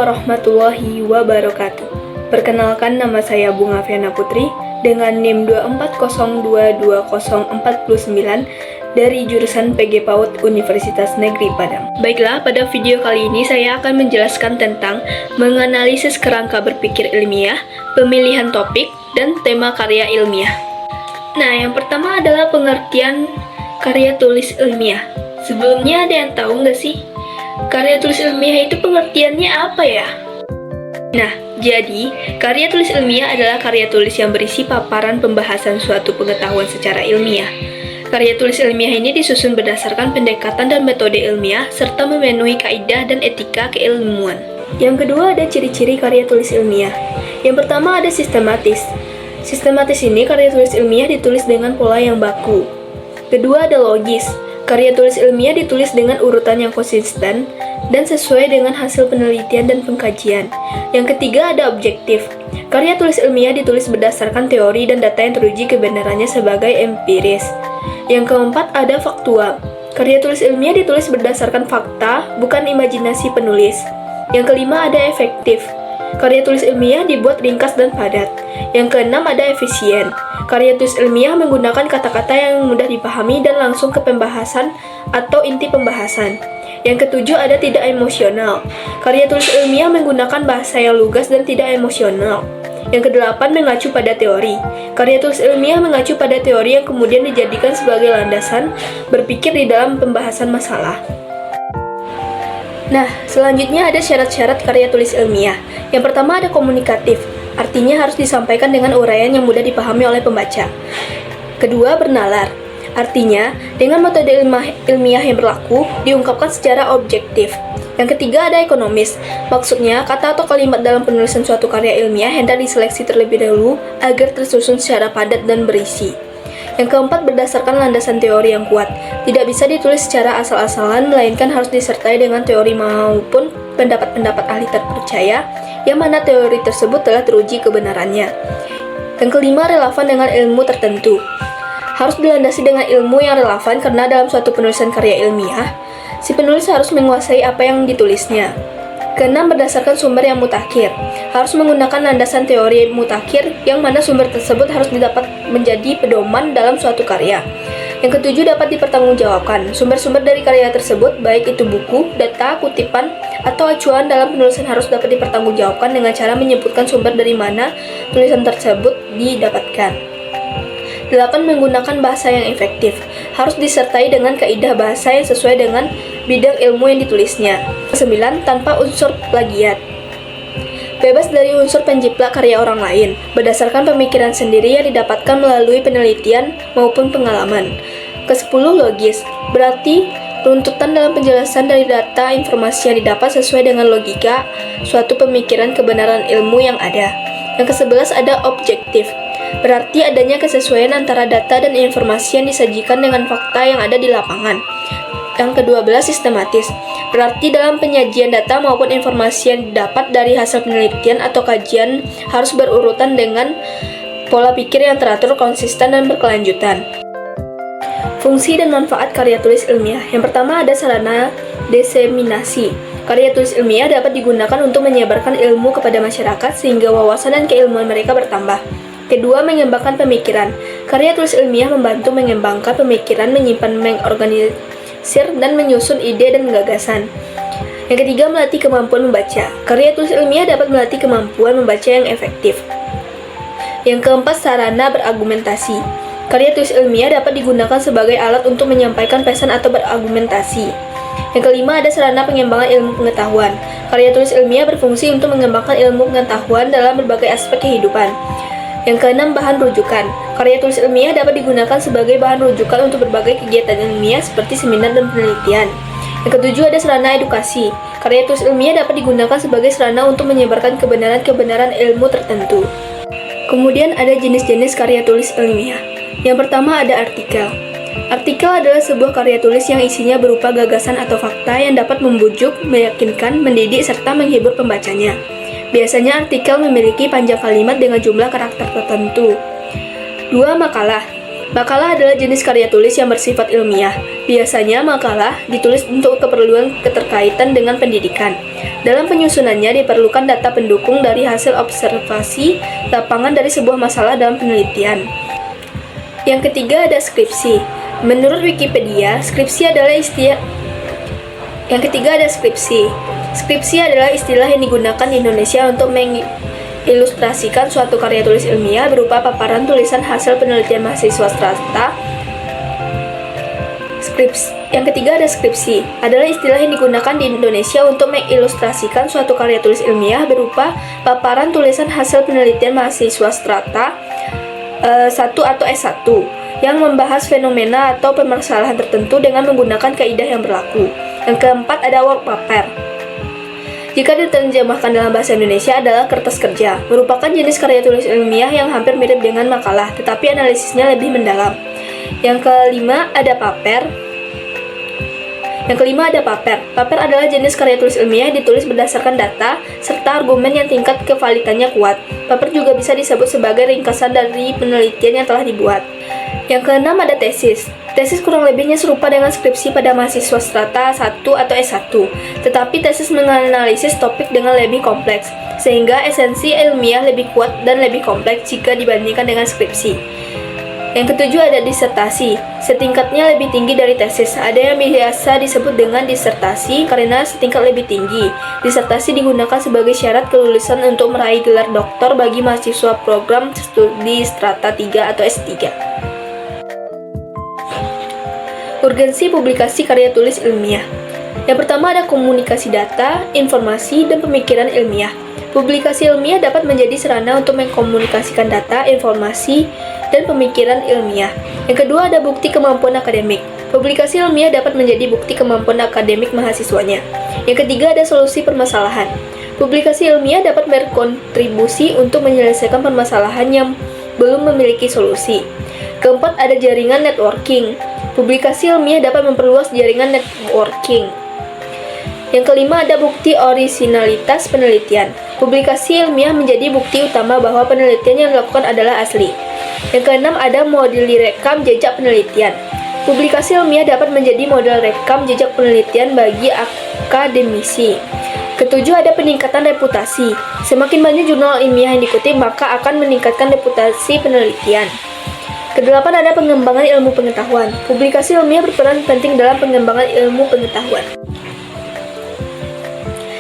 warahmatullahi wabarakatuh. Perkenalkan, nama saya Bunga Fiana Putri dengan NIM 240220049 dari jurusan PG PAUD Universitas Negeri Padang. Baiklah, pada video kali ini saya akan menjelaskan tentang menganalisis kerangka berpikir ilmiah, pemilihan topik, dan tema karya ilmiah. Nah, yang pertama adalah pengertian karya tulis ilmiah. Sebelumnya ada yang tahu nggak sih? Karya tulis ilmiah itu pengertiannya apa ya? Nah, jadi karya tulis ilmiah adalah karya tulis yang berisi paparan pembahasan suatu pengetahuan secara ilmiah. Karya tulis ilmiah ini disusun berdasarkan pendekatan dan metode ilmiah serta memenuhi kaidah dan etika keilmuan. Yang kedua ada ciri-ciri karya tulis ilmiah. Yang pertama ada sistematis. Sistematis ini karya tulis ilmiah ditulis dengan pola yang baku. Kedua ada logis. Karya tulis ilmiah ditulis dengan urutan yang konsisten dan sesuai dengan hasil penelitian dan pengkajian. Yang ketiga ada objektif. Karya tulis ilmiah ditulis berdasarkan teori dan data yang teruji kebenarannya sebagai empiris. Yang keempat ada faktual. Karya tulis ilmiah ditulis berdasarkan fakta, bukan imajinasi penulis. Yang kelima ada efektif. Karya tulis ilmiah dibuat ringkas dan padat. Yang keenam ada efisien. Karya tulis ilmiah menggunakan kata-kata yang mudah dipahami dan langsung ke pembahasan atau inti pembahasan. Yang ketujuh ada tidak emosional. Karya tulis ilmiah menggunakan bahasa yang lugas dan tidak emosional. Yang kedelapan mengacu pada teori. Karya tulis ilmiah mengacu pada teori yang kemudian dijadikan sebagai landasan berpikir di dalam pembahasan masalah. Nah, selanjutnya ada syarat-syarat karya tulis ilmiah. Yang pertama ada komunikatif, artinya harus disampaikan dengan uraian yang mudah dipahami oleh pembaca. Kedua, bernalar, artinya dengan metode ilmiah yang berlaku, diungkapkan secara objektif. Yang ketiga ada ekonomis, maksudnya kata atau kalimat dalam penulisan suatu karya ilmiah hendak diseleksi terlebih dahulu agar tersusun secara padat dan berisi. Yang keempat, berdasarkan landasan teori yang kuat. Tidak bisa ditulis secara asal-asalan, melainkan harus disertai dengan teori maupun pendapat-pendapat ahli terpercaya, yang mana teori tersebut telah teruji kebenarannya. Yang kelima, relevan dengan ilmu tertentu. Harus dilandasi dengan ilmu yang relevan karena dalam suatu penulisan karya ilmiah, si penulis harus menguasai apa yang ditulisnya. Keenam, berdasarkan sumber yang mutakhir. Harus menggunakan landasan teori mutakhir yang mana sumber tersebut harus didapat menjadi pedoman dalam suatu karya. Yang ketujuh, dapat dipertanggungjawabkan. Sumber-sumber dari karya tersebut, baik itu buku, data, kutipan, atau acuan dalam penulisan harus dapat dipertanggungjawabkan dengan cara menyebutkan sumber dari mana tulisan tersebut didapatkan. 8. Menggunakan bahasa yang efektif. Harus disertai dengan kaidah bahasa yang sesuai dengan bidang ilmu yang ditulisnya. 9. Tanpa unsur plagiat. Bebas dari unsur penjiplak karya orang lain, berdasarkan pemikiran sendiri yang didapatkan melalui penelitian maupun pengalaman. 10. Logis. Berarti runtutan dalam penjelasan dari data informasi yang didapat sesuai dengan logika suatu pemikiran kebenaran ilmu yang ada. Yang ke-11 ada objektif. Berarti adanya kesesuaian antara data dan informasi yang disajikan dengan fakta yang ada di lapangan. Yang ke-12 sistematis. Berarti dalam penyajian data maupun informasi yang didapat dari hasil penelitian atau kajian harus berurutan dengan pola pikir yang teratur, konsisten, dan berkelanjutan. Fungsi dan manfaat karya tulis ilmiah. Yang pertama ada sarana diseminasi. Karya tulis ilmiah dapat digunakan untuk menyebarkan ilmu kepada masyarakat sehingga wawasan dan keilmuan mereka bertambah. Kedua, mengembangkan pemikiran. Karya tulis ilmiah membantu mengembangkan pemikiran, menyimpan, mengorganisir, dan menyusun ide dan gagasan. Yang ketiga, melatih kemampuan membaca. Karya tulis ilmiah dapat melatih kemampuan membaca yang efektif. Yang keempat, sarana berargumentasi. Karya tulis ilmiah dapat digunakan sebagai alat untuk menyampaikan pesan atau berargumentasi. Yang kelima, ada sarana pengembangan ilmu pengetahuan. Karya tulis ilmiah berfungsi untuk mengembangkan ilmu pengetahuan dalam berbagai aspek kehidupan. Yang keenam, bahan rujukan. Karya tulis ilmiah dapat digunakan sebagai bahan rujukan untuk berbagai kegiatan ilmiah seperti seminar dan penelitian. Yang ketujuh, ada sarana edukasi. Karya tulis ilmiah dapat digunakan sebagai sarana untuk menyebarkan kebenaran-kebenaran ilmu tertentu. Kemudian ada jenis-jenis karya tulis ilmiah. Yang pertama ada artikel. Artikel adalah sebuah karya tulis yang isinya berupa gagasan atau fakta yang dapat membujuk, meyakinkan, mendidik, serta menghibur pembacanya. Biasanya artikel memiliki panjang kalimat dengan jumlah karakter tertentu. 2. Makalah. Makalah adalah jenis karya tulis yang bersifat ilmiah. Biasanya makalah ditulis untuk keperluan keterkaitan dengan pendidikan. Dalam penyusunannya diperlukan data pendukung dari hasil observasi lapangan dari sebuah masalah dalam penelitian. Yang ketiga ada skripsi. Menurut Wikipedia, skripsi adalah istilah Skripsi adalah istilah yang digunakan di Indonesia untuk mengilustrasikan suatu karya tulis ilmiah berupa paparan tulisan hasil penelitian mahasiswa strata. Yang ketiga ada skripsi, adalah istilah yang digunakan di Indonesia untuk mengilustrasikan suatu karya tulis ilmiah berupa paparan tulisan hasil penelitian mahasiswa strata 1 atau S1 yang membahas fenomena atau permasalahan tertentu dengan menggunakan kaidah yang berlaku. Yang keempat ada work paper. Jika diterjemahkan dalam bahasa Indonesia adalah kertas kerja, merupakan jenis karya tulis ilmiah yang hampir mirip dengan makalah, tetapi analisisnya lebih mendalam. Yang kelima ada paper. Paper adalah jenis karya tulis ilmiah yang ditulis berdasarkan data serta argumen yang tingkat kevalitannya kuat. Paper juga bisa disebut sebagai ringkasan dari penelitian yang telah dibuat. Yang keenam ada tesis. Tesis kurang lebihnya serupa dengan skripsi pada mahasiswa strata 1 atau S1, tetapi tesis menganalisis topik dengan lebih kompleks, sehingga esensi ilmiah lebih kuat dan lebih kompleks jika dibandingkan dengan skripsi. Yang ketujuh ada disertasi. Setingkatnya lebih tinggi dari tesis. Ada yang biasa disebut dengan disertasi karena setingkat lebih tinggi. Disertasi digunakan sebagai syarat kelulusan untuk meraih gelar doktor bagi mahasiswa program studi strata 3 atau S3. Urgensi publikasi karya tulis ilmiah. Yang pertama ada komunikasi data, informasi, dan pemikiran ilmiah. Publikasi ilmiah dapat menjadi sarana untuk mengkomunikasikan data, informasi, dan pemikiran ilmiah. Yang kedua ada bukti kemampuan akademik. Publikasi ilmiah dapat menjadi bukti kemampuan akademik mahasiswanya. Yang ketiga ada solusi permasalahan. Publikasi ilmiah dapat berkontribusi untuk menyelesaikan permasalahan yang belum memiliki solusi. Keempat ada jaringan networking. Publikasi ilmiah dapat memperluas jaringan networking. Yang kelima ada bukti orisinalitas penelitian. Publikasi ilmiah menjadi bukti utama bahwa penelitian yang dilakukan adalah asli. Yang keenam ada model rekam jejak penelitian. Publikasi ilmiah dapat menjadi model rekam jejak penelitian bagi akademisi. Ketujuh ada peningkatan reputasi. Semakin banyak jurnal ilmiah yang dikutip, maka akan meningkatkan reputasi penelitian. Kedelapan ada pengembangan ilmu pengetahuan. Publikasi ilmiah berperan penting dalam pengembangan ilmu pengetahuan.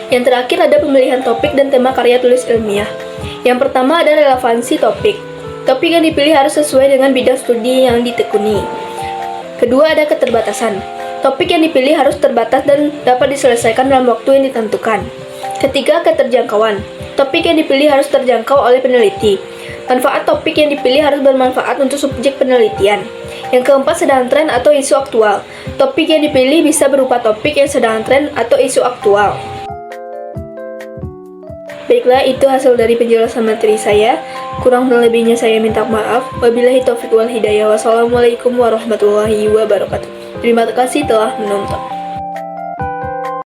Yang terakhir ada pemilihan topik dan tema karya tulis ilmiah. Yang pertama ada relevansi topik. Topik yang dipilih harus sesuai dengan bidang studi yang ditekuni. Kedua ada keterbatasan. Topik yang dipilih harus terbatas dan dapat diselesaikan dalam waktu yang ditentukan. Ketiga keterjangkauan. Topik yang dipilih harus terjangkau oleh peneliti. Manfaat topik yang dipilih harus bermanfaat untuk subjek penelitian. Yang keempat sedang tren atau isu aktual. Topik yang dipilih bisa berupa topik yang sedang tren atau isu aktual. Baiklah, itu hasil dari penjelasan materi saya. Kurang lebihnya saya minta maaf. Wabillahi taufiq wal hidayah. Wassalamualaikum warahmatullahi wabarakatuh. Terima kasih telah menonton.